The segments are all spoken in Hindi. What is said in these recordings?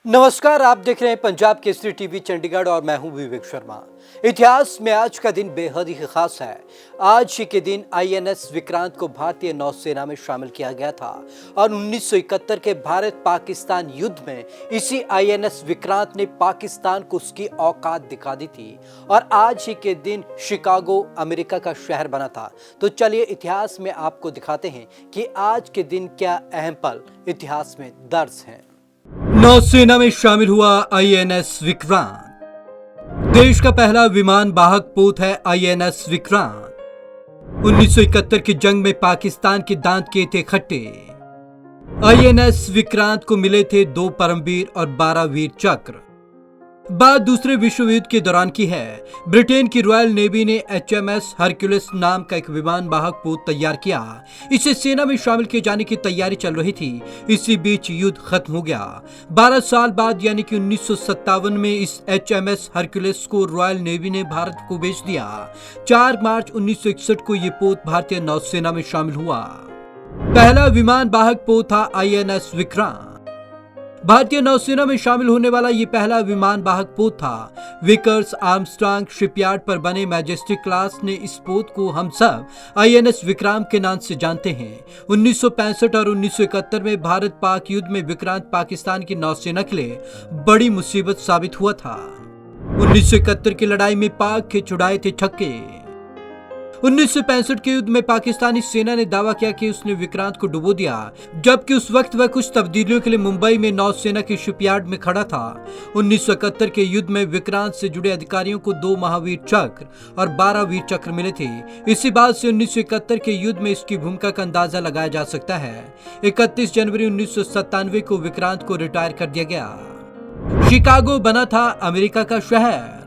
नमस्कार, आप देख रहे हैं पंजाब केसरी टीवी चंडीगढ़ और मैं हूं विवेक शर्मा। इतिहास में आज का दिन बेहद ही खास है। आज ही के दिन आईएनएस विक्रांत को भारतीय नौसेना में शामिल किया गया था और 1971 के भारत पाकिस्तान युद्ध में इसी आईएनएस विक्रांत ने पाकिस्तान को उसकी औकात दिखा दी थी और आज ही के दिन शिकागो अमेरिका का शहर बना था। तो चलिए इतिहास में आपको दिखाते हैं कि आज के दिन क्या अहम पल इतिहास में दर्ज हैं। नौसेना में शामिल हुआ आईएनएस विक्रांत। देश का पहला विमान वाहक पोत है आईएनएस विक्रांत। 1971 की जंग में पाकिस्तान के दांत किए थे खट्टे। आईएनएस विक्रांत को मिले थे 2 परमवीर और 12 वीर चक्र। बात दूसरे विश्व युद्ध के दौरान की है। ब्रिटेन की रॉयल नेवी ने एचएमएस हरक्यूलिस नाम का एक विमान वाहक पोत तैयार किया। इसे सेना में शामिल किए जाने की तैयारी चल रही थी। इसी बीच युद्ध खत्म हो गया। 12 साल बाद यानी कि 1957 में इस एचएमएस हरक्यूलिस को रॉयल नेवी ने भारत को बेच दिया। 4 मार्च 1961 को ये पोत भारतीय नौसेना में शामिल हुआ। पहला विमान वाहक पोत था आईएनएस विक्रांत। भारतीय नौसेना में शामिल होने वाला ये पहला विमान वाहक पोत था। विकर्स आर्मस्ट्रांग शिपयार्ड पर बने मैजेस्टिक क्लास ने इस पोत को हम सब आईएनएस विक्रांत के नाम से जानते हैं। 1965 और 1971 में भारत पाक युद्ध में विक्रांत पाकिस्तान की नौसेना के लिए बड़ी मुसीबत साबित हुआ था। 1971 की लड़ाई में पाक के छुड़ाए थे छक्के। 1965 के युद्ध में पाकिस्तानी सेना ने दावा किया कि उसने विक्रांत को डुबो दिया, जबकि उस वक्त वह कुछ तब्दीलियों के लिए मुंबई में नौसेना की शिपयार्ड में खड़ा था। 1971 के युद्ध में विक्रांत से जुड़े अधिकारियों को 2 महावीर चक्र और 12 वीर चक्र मिले थे। इसी बात से 1971 के युद्ध में इसकी भूमिका का अंदाजा लगाया जा सकता है। 31 जनवरी 1997 को विक्रांत को रिटायर कर दिया गया। शिकागो बना था अमेरिका का शहर।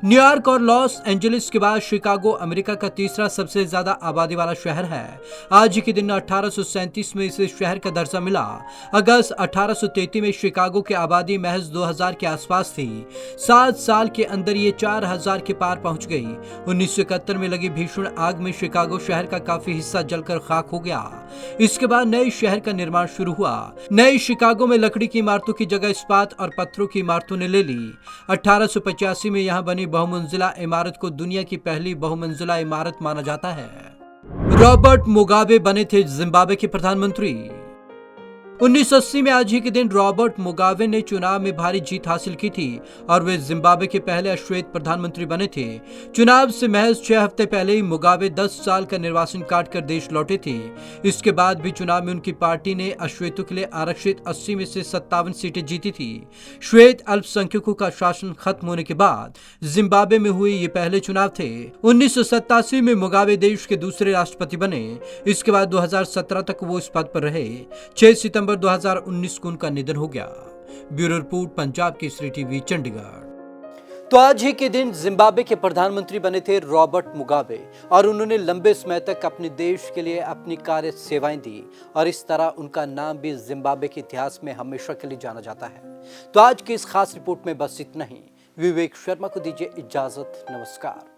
न्यूयॉर्क और लॉस एंजलिस के बाद शिकागो अमेरिका का तीसरा सबसे ज्यादा आबादी वाला शहर है। आज ही के दिन 1837 में इसे शहर का दर्जा मिला। अगस्त 1833 में शिकागो की आबादी महज 2000 के आसपास थी। 7 साल के अंदर ये 4000 के पार पहुंच गई। 1971 में लगी भीषण आग में शिकागो शहर का काफी हिस्सा जलकर खाक हो गया। इसके बाद नए शहर का निर्माण शुरू हुआ। नए शिकागो में लकड़ी की इमारतों की जगह इस्पात और पत्थरों की इमारतों ने ले ली। 1885 में यहाँ बनी बहुमंजिला इमारत को दुनिया की पहली बहुमंजिला इमारत माना जाता है। रॉबर्ट मुगाबे बने थे जिम्बाब्वे के प्रधानमंत्री। 1980 में आज ही के दिन रॉबर्ट मुगाबे ने चुनाव में भारी जीत हासिल की थी और वे जिम्बाब्वे के पहले अश्वेत प्रधानमंत्री बने थे। चुनाव से महज 6 हफ्ते पहले ही मुगाबे 10 साल का निर्वासन काटकर देश लौटे थे। इसके बाद भी चुनाव में उनकी पार्टी ने अश्वेतों के लिए आरक्षित 80 में से 57 सीटें जीती थी। श्वेत अल्पसंख्यकों का शासन खत्म होने के बाद जिम्बाब्वे में हुए ये पहले चुनाव थे। 1987 में मुगाबे देश के दूसरे राष्ट्रपति बने। इसके बाद 2017 तक वो इस पद पर रहे। 6 सितंबर 2019 को उनका निधन हो गया। Bureau report Punjab Kesari TV Chandigarh. तो आज ही के दिन जिम्बाब्वे के प्रधानमंत्री बने थे रॉबर्ट मुगाबे और उन्होंने लंबे समय तक अपने देश के लिए अपनी कार्य सेवाएं दी और इस तरह उनका नाम भी जिम्बाब्वे के इतिहास में हमेशा के लिए जाना जाता है। तो आज की इस खास रिपोर्ट में बस इतना ही। विवेक शर्मा को दीजिए इजाजत। नमस्कार।